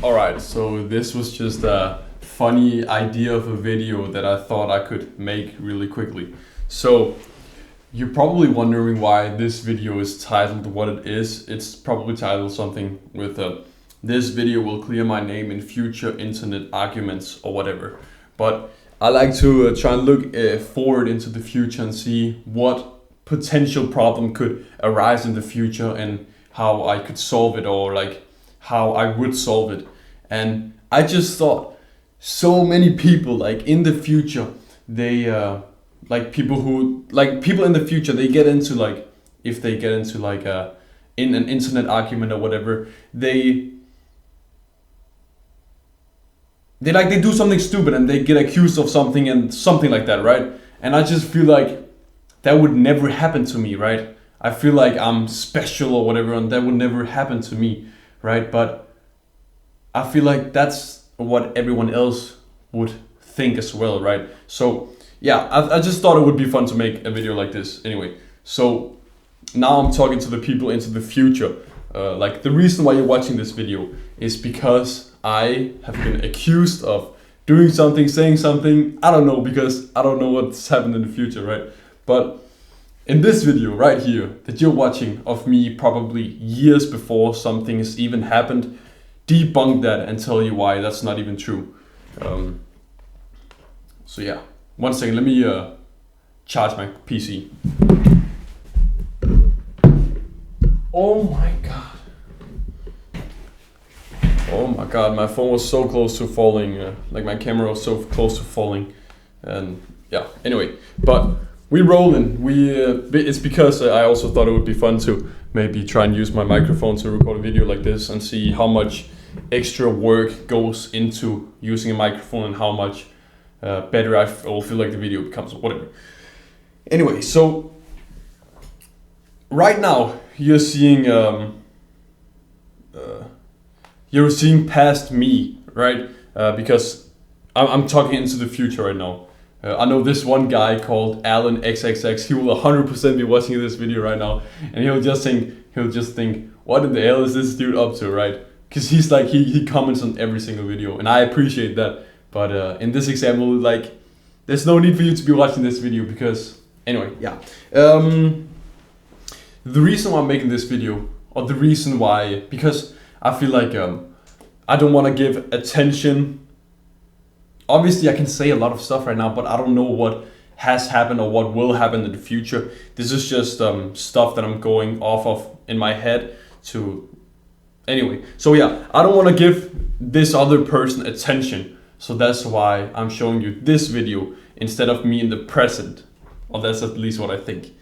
Alright, so this was just a funny idea of a video that I thought I could make really quickly. So, you're probably wondering why this video is titled what it is. It's probably titled something with this video will clear my name in future internet arguments or whatever. But I like to try and look forward into the future and see what potential problem could arise in the future and how I could solve it, or like how I would solve it. And I just thought so many people like in the future, they people in the future, they get into like, if they get into like in an internet argument or whatever, they do something stupid and they get accused of something and something like that, right? And I just feel like that would never happen to me, right? I feel like I'm special or whatever, and that would never happen to me, right? But I feel like that's what everyone else would think as well, right? So yeah, I just thought it would be fun to make a video like this anyway. So now I'm talking to the people into the future. Like the reason why you're watching this video is because I have been accused of doing something, saying something, I don't know, because I don't know what's happened in the future, right? But in this video right here that you're watching of me probably years before something has even happened, debunk that and tell you why that's not even true. So yeah, 1 second, let me charge my PC. Oh my god, my phone was so close to falling, like my camera was so close to falling. And yeah, anyway, but we rolling. It's because I also thought it would be fun to maybe try and use my microphone to record a video like this and see how much extra work goes into using a microphone and how much better I will feel like the video becomes or whatever. Anyway, so right now you're seeing past me, right? Because I'm talking into the future right now. I know this one guy called Alan XXX. He will 100% be watching this video right now, and he'll just think, what in the hell is this dude up to, right? Because he's like, he comments on every single video, and I appreciate that. But in this example, like, there's no need for you to be watching this video because, anyway, yeah. The reason why I'm making this video, or the reason why, because I feel like I don't want to give attention. Obviously, I can say a lot of stuff right now, but I don't know what has happened or what will happen in the future. This is just stuff that I'm going off of in my head to... Anyway, so yeah, I don't want to give this other person attention. So that's why I'm showing you this video instead of me in the present. Or that's at least what I think.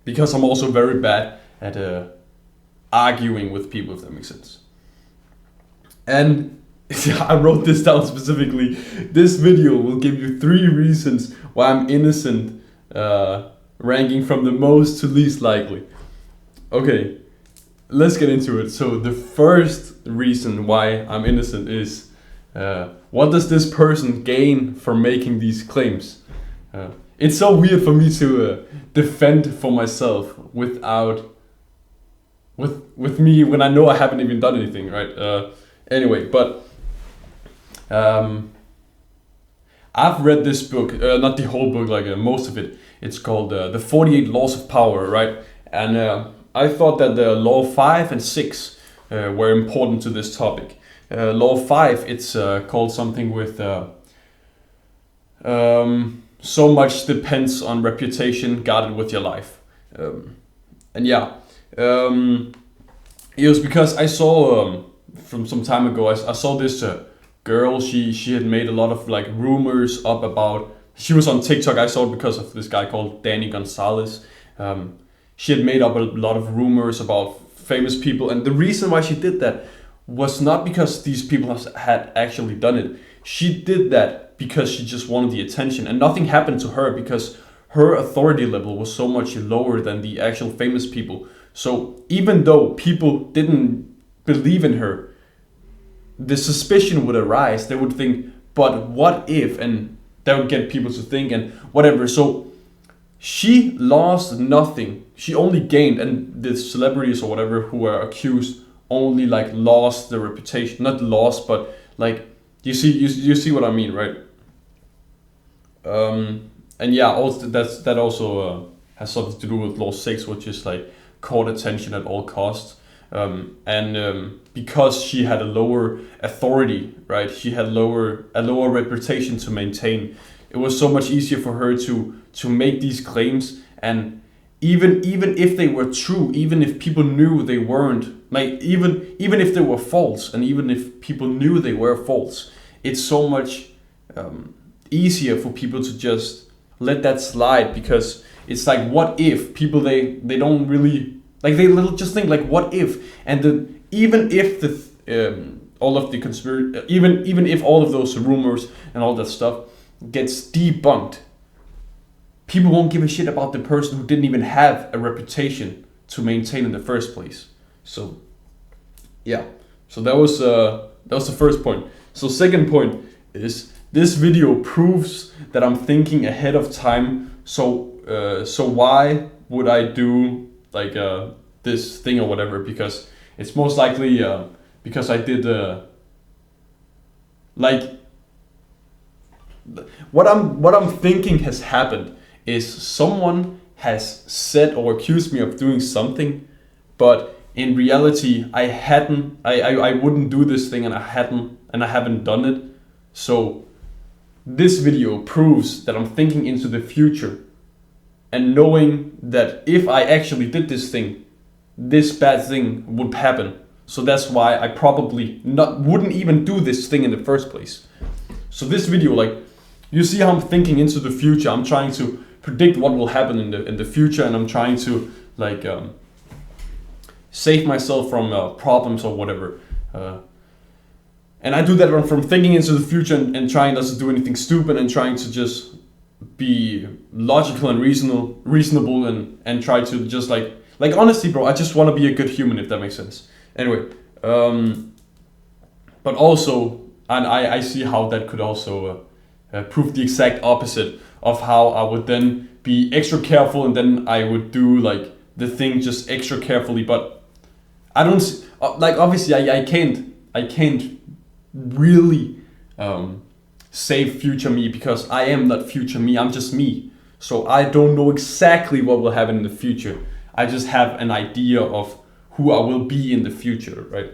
Because I'm also very bad at arguing with people, if that makes sense. And I wrote this down specifically. This video will give you 3 reasons why I'm innocent, ranking from the most to least likely. Okay, let's get into it. So the first reason why I'm innocent is, what does this person gain from making these claims? It's so weird for me to defend for myself without, with me when I know I haven't even done anything, right? Anyway, but I've read this book, not the whole book, like most of it. It's called The 48 Laws of Power, right? And I thought that the law 5 and 6 were important to this topic. Law 5, it's called something with so much depends on reputation guarded with your life. And yeah, it was because I saw from some time ago, I saw this girl. She had made a lot of like rumors up about. She was on TikTok. I saw it because of this guy called Danny Gonzalez. She had made up a lot of rumors about famous people, and the reason why she did that was not because these people had actually done it. She did that because she just wanted the attention, and nothing happened to her because her authority level was so much lower than the actual famous people. So even though people didn't believe in her, the suspicion would arise. They would think, but what if? And that would get people to think and whatever. So she lost nothing. She only gained, and the celebrities or whatever who were accused only like lost the reputation, not lost, but like you see what I mean, right? And yeah, also that also has something to do with law 6, which is like court attention at all costs. Because she had a lower authority, right? She had a lower reputation to maintain. It was so much easier for her to make these claims, and even if they were true, even if people knew they weren't, like even if they were false, and even if people knew they were false, it's so much easier for people to just let that slide, because it's like, what if people they don't really like, they just think like, what if, and even if all of the conspiracy, even if all of those rumors and all that stuff gets debunked, people won't give a shit about the person who didn't even have a reputation to maintain in the first place. So yeah, so that was the first point. So second point is, this video proves that I'm thinking ahead of time. So why would I do like this thing or whatever? Because it's most likely because I did like what I'm thinking has happened is, someone has said or accused me of doing something, but in reality I wouldn't do this thing, and I haven't done it. So this video proves that I'm thinking into the future, and knowing that if I actually did this thing, this bad thing would happen. So that's why I probably wouldn't even do this thing in the first place. So this video, like, you see how I'm thinking into the future. I'm trying to predict what will happen in the future, and I'm trying to like save myself from problems or whatever. And I do that from thinking into the future and trying not to do anything stupid, and trying to just be logical and reasonable and try to just like honestly, bro, I just want to be a good human, if that makes sense. Anyway, but also, and I see how that could also prove the exact opposite of how I would then be extra careful, and then I would do like the thing just extra carefully. But I don't like, obviously I can't really save future me, because I am not future me, I'm just me. So I don't know exactly what will happen in the future. I just have an idea of who I will be in the future, right?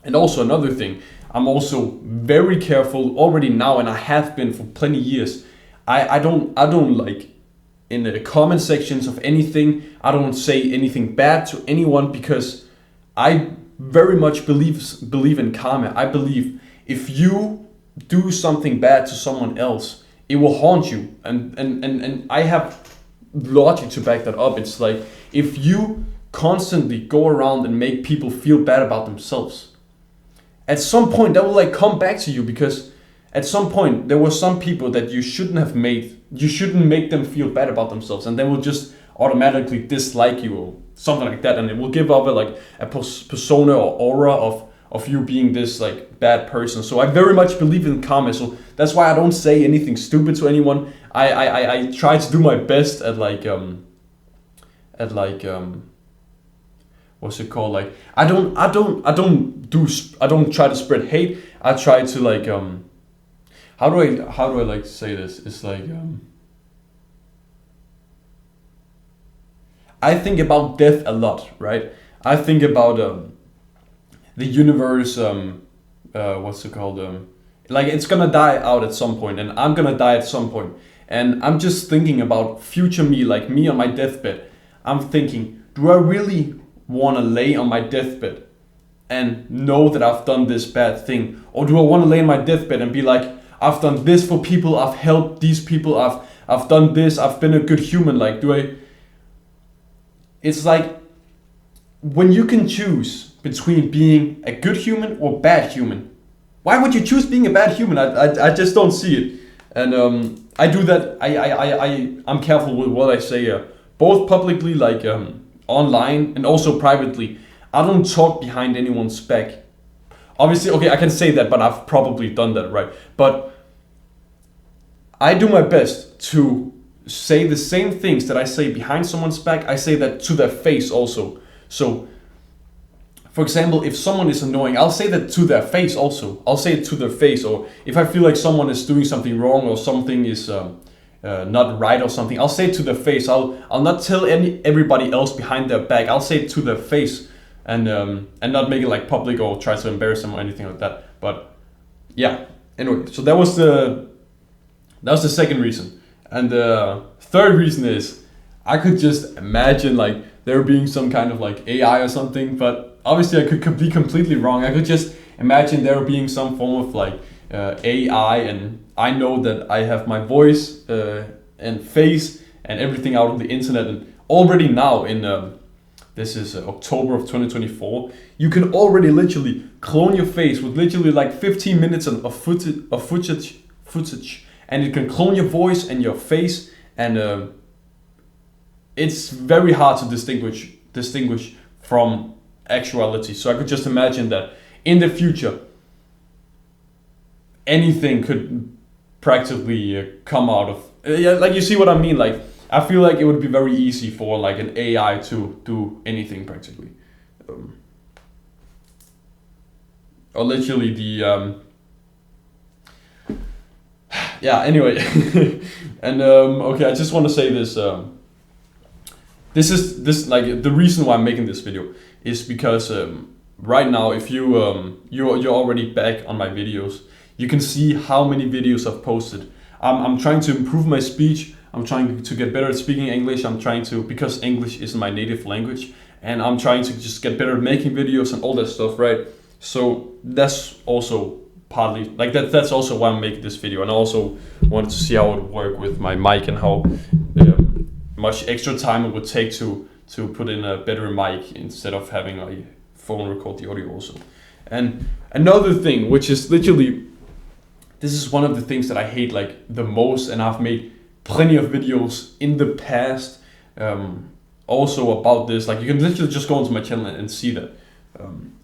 And also another thing, I'm also very careful already now, and I have been for plenty years. I don't like, in the comment sections of anything, I don't say anything bad to anyone, because I very much believe in karma. I believe if you do something bad to someone else, it will haunt you, and I have logic to back that up. It's like, if you constantly go around and make people feel bad about themselves, at some point that will like come back to you, because at some point there were some people that you shouldn't make them feel bad about themselves, and they will just automatically dislike you or something like that, and it will give off a persona or aura of you being this like bad person. So I very much believe in karma, so that's why I don't say anything stupid to anyone. I try to do my best at what's it called, like, I don't try to spread hate. I try to like how do I like say this? It's like I think about death a lot, right? I think about the universe, what's it called? Like, it's gonna die out at some point, and I'm gonna die at some point. And I'm just thinking about future me, like me on my deathbed. I'm thinking, do I really want to lay on my deathbed and know that I've done this bad thing? Or do I want to lay on my deathbed and be like, I've done this for people, I've helped these people, I've done this, I've been a good human? Like, it's like, when you can choose between being a good human or bad human, why would you choose being a bad human? I just don't see it. And I do that. I'm careful with what I say, both publicly, like online, and also privately. I don't talk behind anyone's back. Obviously, okay, I can say that, but I've probably done that, right? But I do my best to say the same things that I say behind someone's back. I say that to their face also. So for example, if someone is annoying, I'll say that to their face also. I'll say it to their face. Or if I feel like someone is doing something wrong or something is not right or something, I'll say it to their face. I'll not tell everybody else behind their back. I'll say it to their face and not make it like public or try to embarrass them or anything like that. But yeah, anyway, so that was the second reason. And the third reason is I could just imagine like there being some kind of like AI or something, but obviously I could be completely wrong. I could just imagine there being some form of like AI, and I know that I have my voice and face and everything out on the internet. And already now in this is October of 2024, you can already literally clone your face with literally like 15 minutes of footage, and it can clone your voice and your face, and it's very hard to distinguish from actuality. So I could just imagine that in the future, anything could practically come out of yeah, like you see what I mean. Like I feel like it would be very easy for like an AI to do anything practically, or literally the yeah. Anyway, and okay, I just want to say this. This like the reason why I'm making this video is because right now, if you're already back on my videos, you can see how many videos I've posted. I'm trying to improve my speech. I'm trying to get better at speaking English. I'm trying to, because English is my native language, and I'm trying to just get better at making videos and all that stuff, right? So that's also partly like that. That's also why I'm making this video, and I also wanted to see how it would work with my mic and how much extra time it would take to put in a better mic instead of having a phone record the audio also. And another thing, which is literally, this is one of the things that I hate like the most, and I've made plenty of videos in the past also about this. Like you can literally just go onto my channel and see that.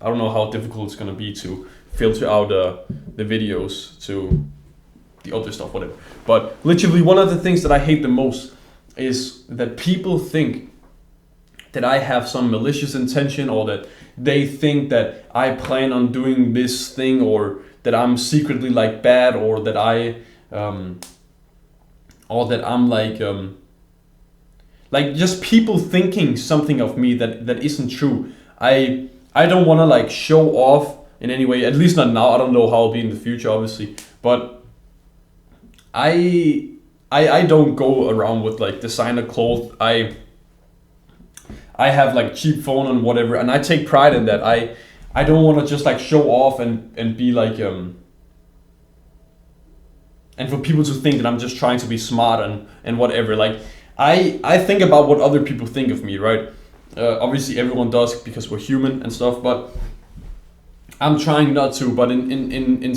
I don't know how difficult it's gonna be to filter out the videos to the other stuff, whatever. But literally one of the things that I hate the most is that people think that I have some malicious intention, or that they think that I plan on doing this thing, or that I'm secretly like bad, or that I'm like just people thinking something of me that isn't true. I don't want to like show off in any way, at least not now. I don't know how I'll be in the future, obviously, but I don't go around with like designer clothes. I have like cheap phone and whatever, and I take pride in that. I don't want to just like show off and be like and for people to think that I'm just trying to be smart and whatever. Like I think about what other people think of me, right? Obviously everyone does because we're human and stuff, but I'm trying not to. But in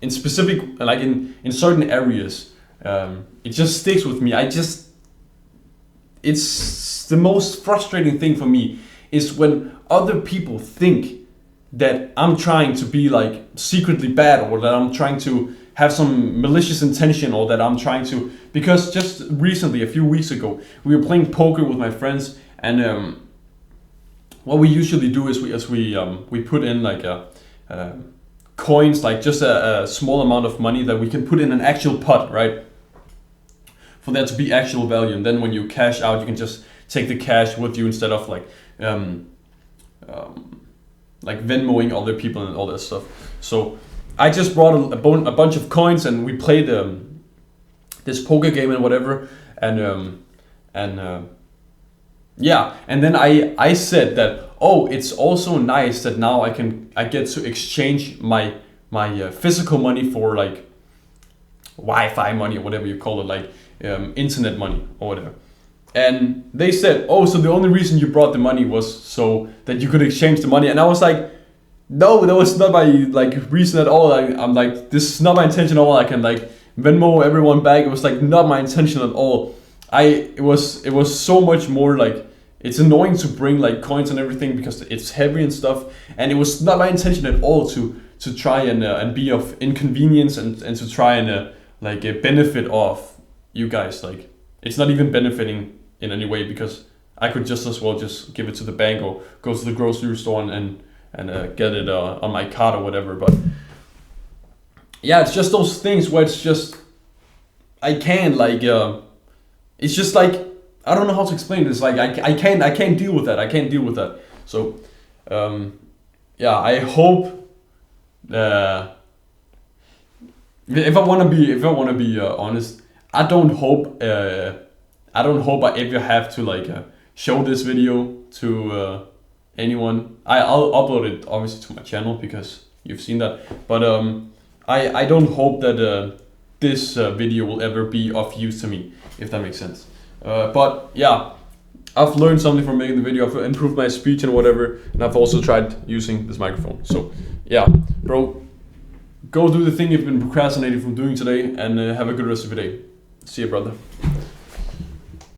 specific, like in certain areas, it just sticks with me. It's the most frustrating thing for me is when other people think that I'm trying to be like secretly bad, or that I'm trying to have some malicious intention, or that I'm trying to, because just recently, a few weeks ago, we were playing poker with my friends, and what we usually do is we put in like coins, like just a small amount of money that we can put in an actual pot, right? For there to be actual value, and then when you cash out, you can just take the cash with you instead of like Venmoing other people and all that stuff. So I just brought a bunch of coins, and we played this poker game and whatever, and yeah, and then I said that, oh, it's also nice that now I get to exchange my physical money for like Wi-Fi money, or whatever you call it, like internet money or whatever. And they said, oh, so the only reason you brought the money was so that you could exchange the money. And I was like, no, that was not my like reason at all. I'm like, this is not my intention at all. I can like Venmo everyone back. It was like not my intention at all. It was so much more like, it's annoying to bring like coins and everything because it's heavy and stuff. And it was not my intention at all to try and be of inconvenience and to try and benefit off you guys. Like it's not even benefiting in any way, because I could just as well just give it to the bank or go to the grocery store and and get it on my card or whatever. But yeah, it's just those things where it's just I can't like it's just like I don't know how to explain this. Like I can't deal with that. I can't deal with that. So yeah, I hope. If I wanna be honest, I don't hope I ever have to like show this video to anyone. I'll upload it obviously to my channel because you've seen that. But I don't hope that this video will ever be of use to me, if that makes sense. But yeah, I've learned something from making the video. I've improved my speech and whatever, and I've also tried using this microphone. So yeah, bro, go do the thing you've been procrastinating from doing today, and have a good rest of your day. See you, brother.